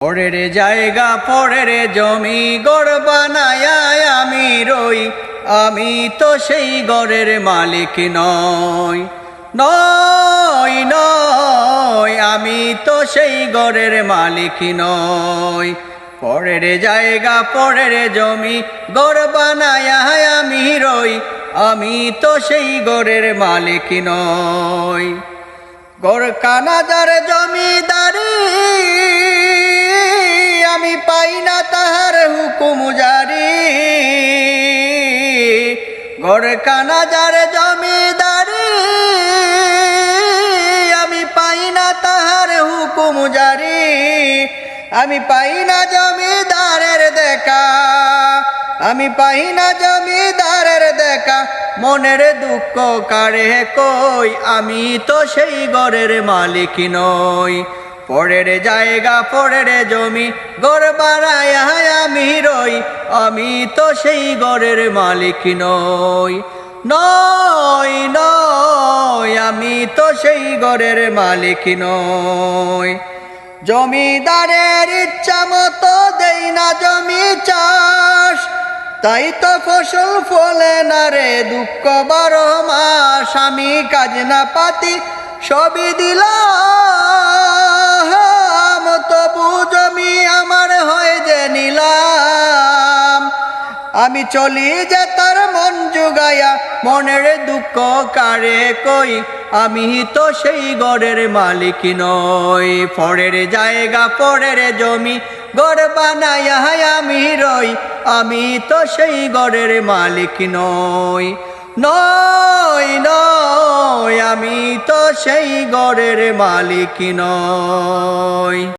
পরের জায়গা পরের জমি গড় বানায়া আমি রই, আমি তো সেই গড়ের মালিক নই। নই নই আমি তো সেই গড়ের মালিক নই। পরের জায়গা পরের জমি গড় বানায়া আমি রই, আমি তো সেই গড়ের মালিক নই। গড় কানাদার জমিদারি আমি পাই না তাহার হুকুম জারি। গড় কানাদার জমিদারি আমি পাই না তাহার হুকুম জারি। আমি পাই না জমিদারের দেখা, আমি পাই না জমিদারের দেখা। মনের দুঃখ কারে কই, আমি তো সেই গড়ের মালিক নই। পরের জায়গা পরের জমি গড় বানায়া আমি রই, আমি তো সেই গড়ের মালিক নই। নই নই আমি তো সেই গড়ের মালিক নই। জমিদারের ইচ্ছা মতো দেই না জমি চাষ, তাই তো ফসল ফলে না রে দুঃখ 12 মাস। আমি কাজ না পাতি সবই দিলাম, তবু জমি আমার হয় যে নিলাম। আমি চলি যে তার মন জুগায়া, মনের দুঃখ কারে কই, আমি তো সেই গড়ের মালিক নই। পরের জায়গা পরের জমি গড় বানায়া আমি রই, আমি তো সেই গড়ের মালিক নই। নই নই আমি তো সেই গড়ের মালিক নই।